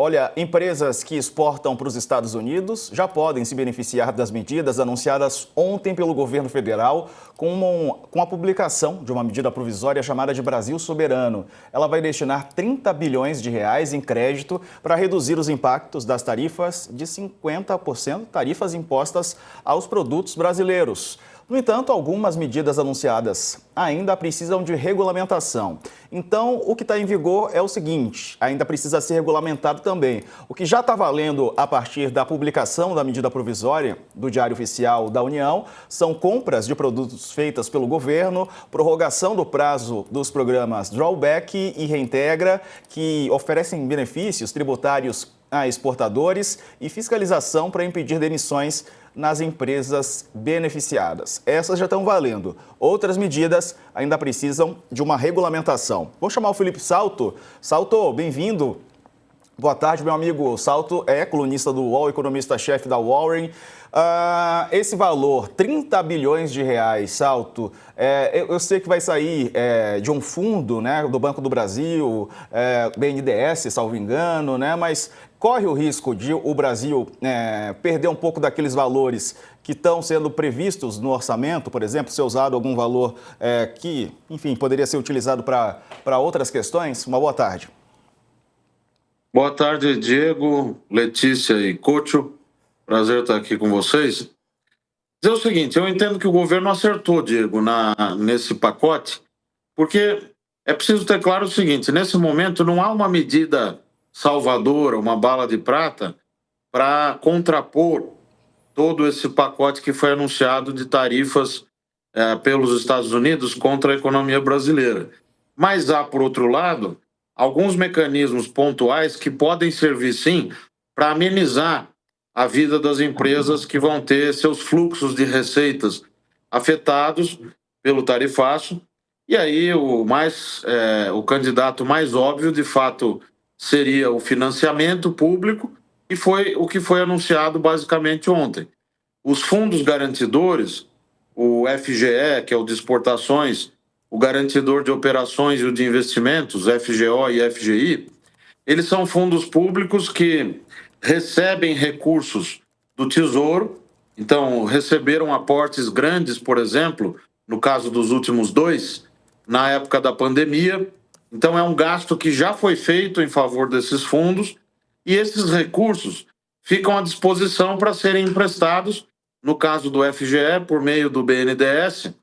Olha, empresas que exportam para os Estados Unidos já podem se beneficiar das medidas anunciadas ontem pelo governo federal com a publicação de uma medida provisória chamada de Brasil Soberano. Ela vai destinar 30 bilhões de reais em crédito para reduzir os impactos das tarifas de 50%, tarifas impostas aos produtos brasileiros. No entanto, algumas medidas anunciadas ainda precisam de regulamentação. Então, o que está em vigor é o seguinte, ainda precisa ser regulamentado também. O que já está valendo a partir da publicação da medida provisória do Diário Oficial da União são compras de produtos feitas pelo governo, prorrogação do prazo dos programas Drawback e Reintegra, que oferecem benefícios tributários a exportadores e fiscalização para impedir demissões nas empresas beneficiadas. Essas já estão valendo. Outras medidas ainda precisam de uma regulamentação. Vou chamar o Felipe Salto. Salto, bem-vindo. Boa tarde, meu amigo. Salto é colunista do UOL, economista-chefe da Warren. Esse valor, 30 bilhões de reais, Salto, eu sei que vai sair de um fundo, né, do Banco do Brasil, BNDES, salvo engano, né, mas corre o risco de o Brasil perder um pouco daqueles valores que estão sendo previstos no orçamento, por exemplo, ser usado algum valor que, enfim, poderia ser utilizado para outras questões? Uma boa tarde. Boa tarde, Diego, Letícia e Couto. Prazer estar aqui com vocês. Dizer o seguinte, eu entendo que o governo acertou, Diego, nesse pacote, porque é preciso ter claro o seguinte, nesse momento não há uma medida salvadora, uma bala de prata, para contrapor todo esse pacote que foi anunciado de tarifas pelos Estados Unidos contra a economia brasileira. Mas há, por outro lado, alguns mecanismos pontuais que podem servir, sim, para amenizar a vida das empresas que vão ter seus fluxos de receitas afetados pelo tarifaço. E aí o candidato mais óbvio, de fato, seria o financiamento público, e foi o que foi anunciado basicamente ontem. Os fundos garantidores, o FGE, que é o de exportações, o garantidor de operações e o de investimentos, FGO e FGI, eles são fundos públicos que recebem recursos do Tesouro, então receberam aportes grandes, por exemplo, no caso dos últimos dois, na época da pandemia. Então é um gasto que já foi feito em favor desses fundos e esses recursos ficam à disposição para serem emprestados, no caso do FGE, por meio do BNDES,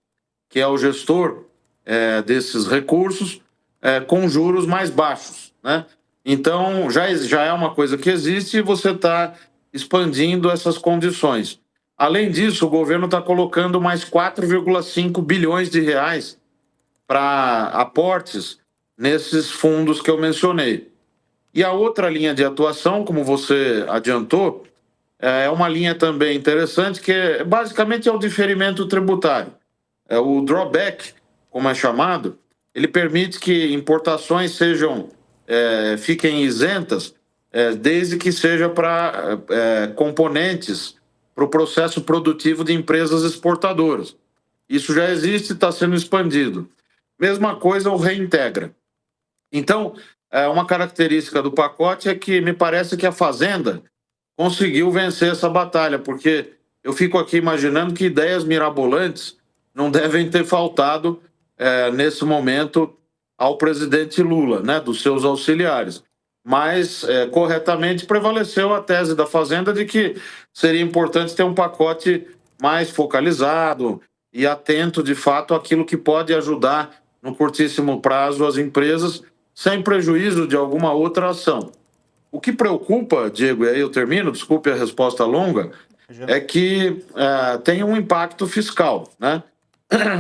que é o gestor desses recursos, com juros mais baixos, né? Então, já é uma coisa que existe e você está expandindo essas condições. Além disso, o governo está colocando mais 4,5 bilhões de reais para aportes nesses fundos que eu mencionei. E a outra linha de atuação, como você adiantou, é uma linha também interessante, que basicamente é o diferimento tributário. O drawback, como é chamado, ele permite que importações fiquem isentas, desde que seja para componentes para o processo produtivo de empresas exportadoras. Isso já existe e está sendo expandido. Mesma coisa o Reintegra. Então, uma característica do pacote é que me parece que a Fazenda conseguiu vencer essa batalha, porque eu fico aqui imaginando que ideias mirabolantes não devem ter faltado nesse momento ao presidente Lula, né, dos seus auxiliares. Mas, corretamente, prevaleceu a tese da Fazenda de que seria importante ter um pacote mais focalizado e atento, de fato, àquilo que pode ajudar, no curtíssimo prazo, as empresas, sem prejuízo de alguma outra ação. O que preocupa, Diego, e aí eu termino, desculpe a resposta longa, é que tem um impacto fiscal, né?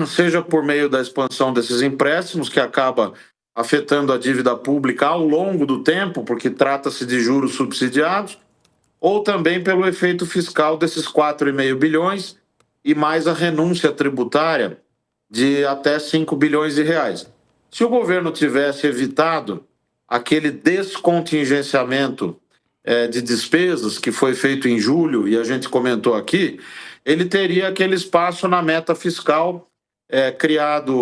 Seja por meio da expansão desses empréstimos, que acaba afetando a dívida pública ao longo do tempo, porque trata-se de juros subsidiados, ou também pelo efeito fiscal desses 4,5 bilhões e mais a renúncia tributária de até 5 bilhões de reais. Se o governo tivesse evitado aquele descontingenciamento de despesas que foi feito em julho, e a gente comentou aqui, ele teria aquele espaço na meta fiscal criado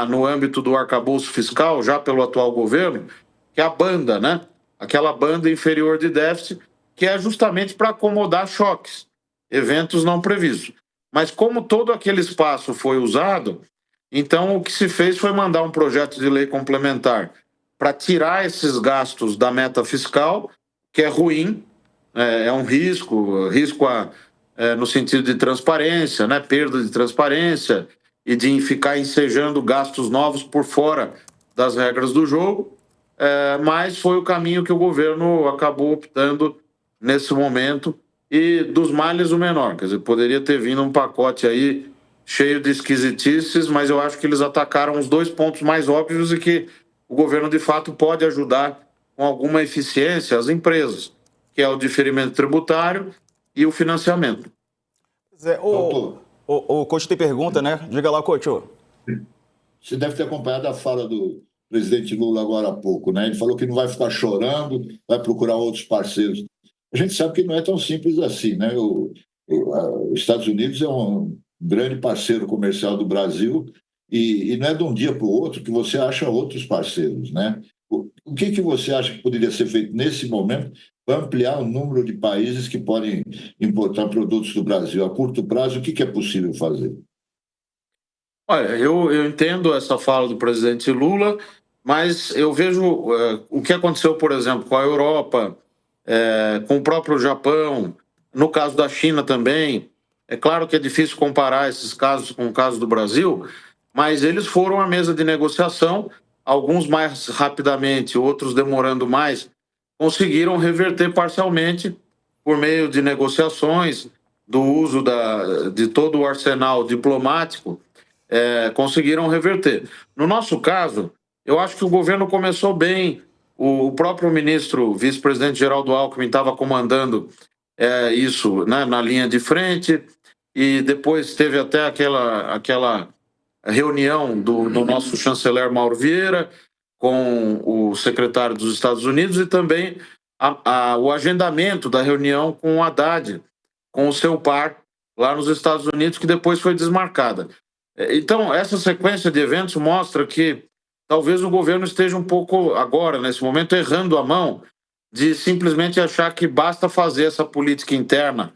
no âmbito do arcabouço fiscal, já pelo atual governo, que é a banda, né? aquela banda inferior de déficit, que é justamente para acomodar choques, eventos não previstos. Mas como todo aquele espaço foi usado, então o que se fez foi mandar um projeto de lei complementar para tirar esses gastos da meta fiscal, que é ruim, é um risco no sentido de transparência, né, perda de transparência e de ficar ensejando gastos novos por fora das regras do jogo, mas foi o caminho que o governo acabou optando nesse momento e dos males o menor. Quer dizer, poderia ter vindo um pacote aí cheio de esquisitices, mas eu acho que eles atacaram os dois pontos mais óbvios e que o governo, de fato, pode ajudar com alguma eficiência as empresas, que é o diferimento tributário e o financiamento. Zé, o coach tem pergunta, né? Diga lá, coach. Você deve ter acompanhado a fala do presidente Lula agora há pouco, né? Ele falou que não vai ficar chorando, vai procurar outros parceiros. A gente sabe que não é tão simples assim, né? Os Estados Unidos é um grande parceiro comercial do Brasil e não é de um dia para o outro que você acha outros parceiros, né? O que você acha que poderia ser feito nesse momento para ampliar o número de países que podem importar produtos do Brasil? A curto prazo, o que é possível fazer? Olha, eu entendo essa fala do presidente Lula, mas eu vejo o que aconteceu, por exemplo, com a Europa, com o próprio Japão, no caso da China também. É claro que é difícil comparar esses casos com o caso do Brasil, mas eles foram à mesa de negociação, alguns mais rapidamente, outros demorando mais, conseguiram reverter parcialmente por meio de negociações, do uso de todo o arsenal diplomático, conseguiram reverter. No nosso caso, eu acho que o governo começou bem. O próprio ministro, vice-presidente Geraldo Alckmin, estava comandando isso, né, na linha de frente, e depois teve até aquela reunião do nosso chanceler Mauro Vieira com o secretário dos Estados Unidos e também o agendamento da reunião com o Haddad, com o seu par lá nos Estados Unidos, que depois foi desmarcada. Então, essa sequência de eventos mostra que talvez o governo esteja um pouco, agora, nesse momento, errando a mão de simplesmente achar que basta fazer essa política interna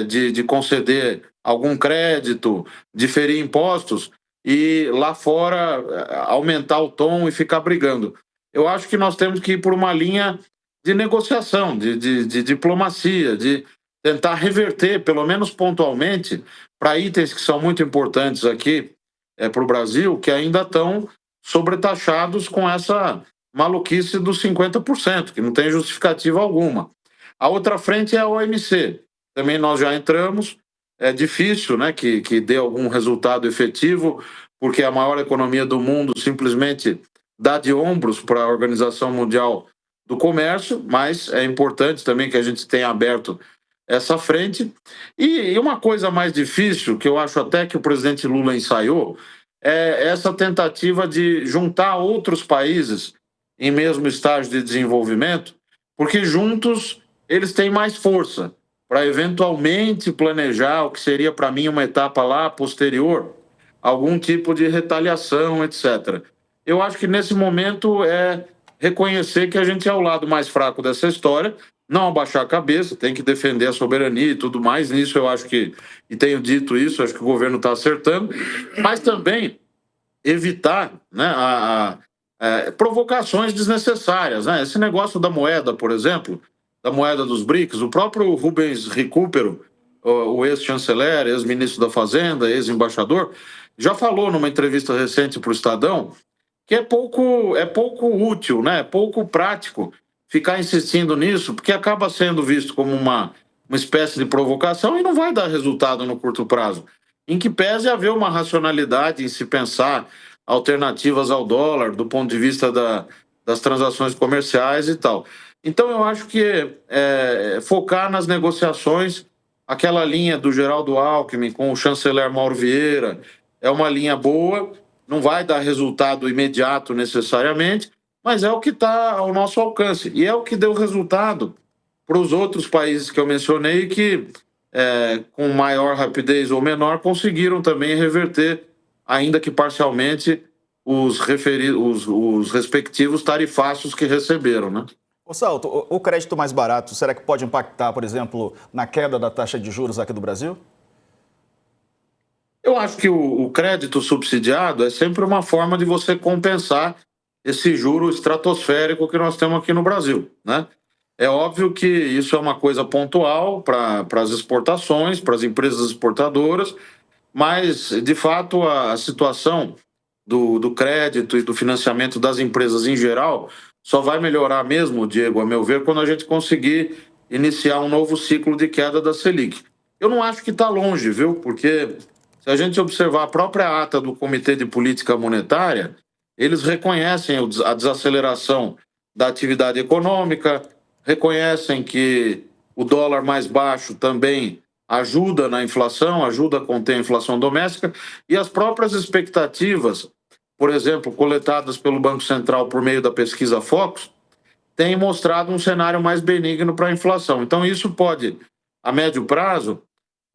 de conceder algum crédito, diferir impostos e lá fora aumentar o tom e ficar brigando. Eu acho que nós temos que ir por uma linha de negociação, de diplomacia, de tentar reverter, pelo menos pontualmente, para itens que são muito importantes aqui para o Brasil, que ainda estão sobretaxados com essa maluquice dos 50%, que não tem justificativa alguma. A outra frente é a OMC. Também nós já entramos. É difícil, né, que dê algum resultado efetivo, porque a maior economia do mundo simplesmente dá de ombros para a Organização Mundial do Comércio, mas é importante também que a gente tenha aberto essa frente. E uma coisa mais difícil, que eu acho até que o presidente Lula ensaiou, é essa tentativa de juntar outros países em mesmo estágio de desenvolvimento, porque juntos eles têm mais força para eventualmente planejar o que seria para mim uma etapa lá posterior, algum tipo de retaliação, etc. Eu acho que nesse momento é reconhecer que a gente é o lado mais fraco dessa história, não abaixar a cabeça, tem que defender a soberania e tudo mais. Nisso eu acho que, e tenho dito isso, acho que o governo está acertando, mas também evitar, né, provocações desnecessárias, né? Esse negócio da moeda, por exemplo, da moeda dos BRICS, o próprio Rubens Recupero, o ex-chanceler, ex-ministro da Fazenda, ex-embaixador, já falou numa entrevista recente para o Estadão que é pouco útil, né? É pouco prático ficar insistindo nisso, porque acaba sendo visto como uma espécie de provocação e não vai dar resultado no curto prazo. Em que pese haver uma racionalidade em se pensar alternativas ao dólar, do ponto de vista das transações comerciais e tal. Então, eu acho que focar nas negociações, aquela linha do Geraldo Alckmin com o chanceler Mauro Vieira, é uma linha boa, não vai dar resultado imediato necessariamente, mas é o que está ao nosso alcance. E é o que deu resultado para os outros países que eu mencionei que, com maior rapidez ou menor, conseguiram também reverter, ainda que parcialmente, os respectivos tarifácios que receberam, né? Ô Salto, o crédito mais barato, será que pode impactar, por exemplo, na queda da taxa de juros aqui do Brasil? Eu acho que o crédito subsidiado é sempre uma forma de você compensar esse juro estratosférico que nós temos aqui no Brasil, né? É óbvio que isso é uma coisa pontual para as exportações, para as empresas exportadoras, mas, de fato, a situação do crédito e do financiamento das empresas em geral só vai melhorar mesmo, Diego, a meu ver, quando a gente conseguir iniciar um novo ciclo de queda da Selic. Eu não acho que está longe, viu? Porque se a gente observar a própria ata do Comitê de Política Monetária, eles reconhecem a desaceleração da atividade econômica, reconhecem que o dólar mais baixo também ajuda na inflação, ajuda a conter a inflação doméstica, e as próprias expectativas, por exemplo, coletadas pelo Banco Central por meio da pesquisa Focus, têm mostrado um cenário mais benigno para a inflação. Então, isso pode, a médio prazo,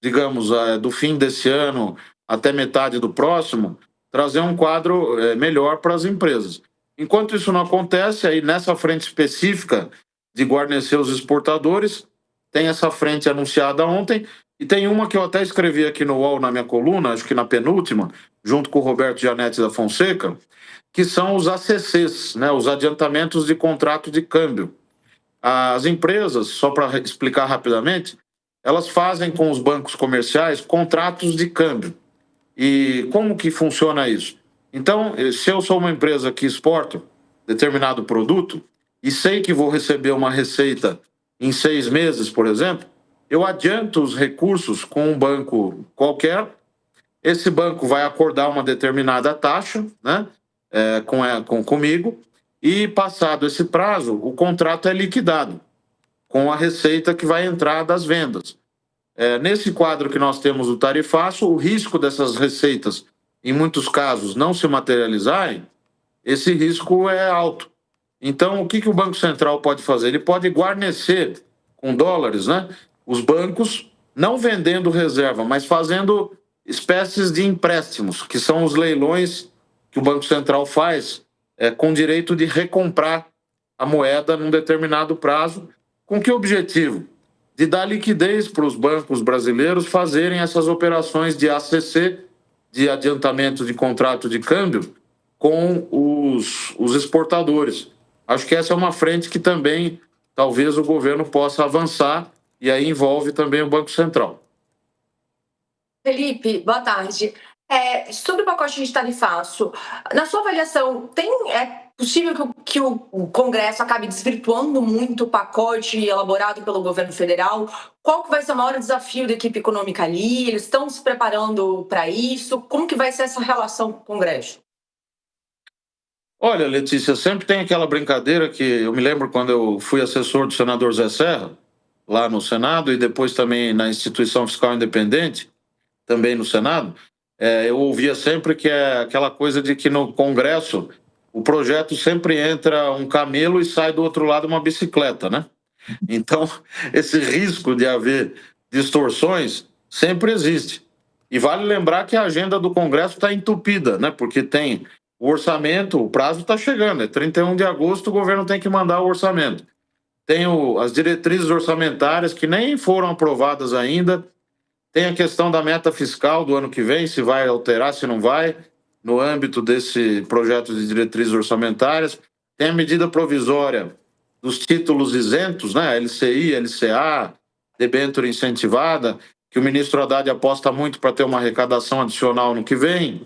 digamos, do fim desse ano até metade do próximo, trazer um quadro melhor para as empresas. Enquanto isso não acontece, aí nessa frente específica de guarnecer os exportadores, tem essa frente anunciada ontem, e tem uma que eu até escrevi aqui no UOL na minha coluna, acho que na penúltima, junto com o Roberto Janete da Fonseca, que são os ACCs, né, os adiantamentos de contrato de câmbio. As empresas, só para explicar rapidamente, elas fazem com os bancos comerciais contratos de câmbio. E como que funciona isso? Então, se eu sou uma empresa que exporta determinado produto e sei que vou receber uma receita em 6 meses, por exemplo, eu adianto os recursos com um banco qualquer, esse banco vai acordar uma determinada taxa, né, comigo, e passado esse prazo, o contrato é liquidado com a receita que vai entrar das vendas. Nesse quadro que nós temos o tarifaço, o risco dessas receitas, em muitos casos, não se materializarem, esse risco é alto. Então, o que o Banco Central pode fazer? Ele pode guarnecer com dólares, né, os bancos, não vendendo reserva, mas fazendo espécies de empréstimos, que são os leilões que o Banco Central faz com direito de recomprar a moeda num determinado prazo. Com que objetivo? De dar liquidez para os bancos brasileiros fazerem essas operações de ACC, de adiantamento de contrato de câmbio, com os exportadores. Acho que essa é uma frente que também talvez o governo possa avançar, e aí envolve também o Banco Central. Felipe, boa tarde. Sobre o pacote de tarifaço, na sua avaliação, é possível que o Congresso acabe desvirtuando muito o pacote elaborado pelo governo federal? Qual que vai ser o maior desafio da equipe econômica ali? Eles estão se preparando para isso? Como que vai ser essa relação com o Congresso? Olha, Letícia, sempre tem aquela brincadeira que eu me lembro quando eu fui assessor do senador Zé Serra, lá no Senado, e depois também na Instituição Fiscal Independente, também no Senado, eu ouvia sempre que é aquela coisa de que no Congresso o projeto sempre entra um camelo e sai do outro lado uma bicicleta, né? Então, esse risco de haver distorções sempre existe. E vale lembrar que a agenda do Congresso está entupida, né? Porque tem o orçamento, o prazo está chegando, é 31 de agosto, o governo tem que mandar o orçamento. Tem as diretrizes orçamentárias que nem foram aprovadas ainda. Tem a questão da meta fiscal do ano que vem, se vai alterar, se não vai, no âmbito desse projeto de diretrizes orçamentárias. Tem a medida provisória dos títulos isentos, né? LCI, LCA, debênture incentivada, que o ministro Haddad aposta muito para ter uma arrecadação adicional no que vem.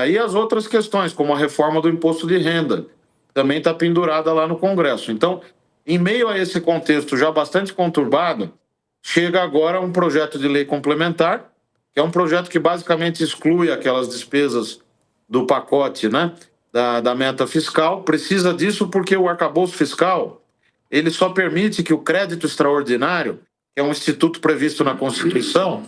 E as outras questões, como a reforma do imposto de renda, também está pendurada lá no Congresso. Então, em meio a esse contexto já bastante conturbado, chega agora um projeto de lei complementar, que é um projeto que basicamente exclui aquelas despesas do pacote, né, da meta fiscal. Precisa disso porque o arcabouço fiscal ele só permite que o crédito extraordinário, que é um instituto previsto na Constituição,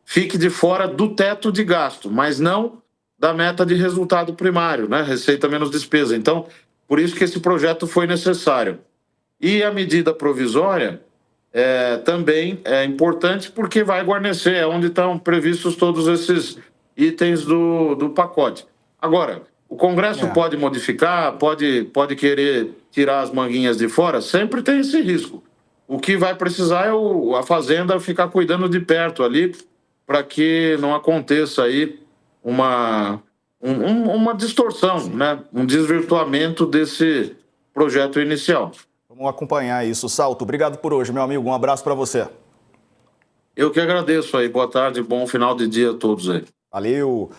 fique de fora do teto de gasto, mas não da meta de resultado primário, né, receita menos despesa. Então, por isso que esse projeto foi necessário. E a medida provisória também é importante porque vai guarnecer, onde estão previstos todos esses itens do pacote. Agora, O Congresso pode modificar, pode querer tirar as manguinhas de fora, sempre tem esse risco. O que vai precisar é a Fazenda ficar cuidando de perto ali, para que não aconteça aí uma distorção, né? Um desvirtuamento desse projeto inicial. Vamos acompanhar isso. Salto, obrigado por hoje, meu amigo. Um abraço para você. Eu que agradeço aí. Boa tarde, bom final de dia a todos aí. Valeu.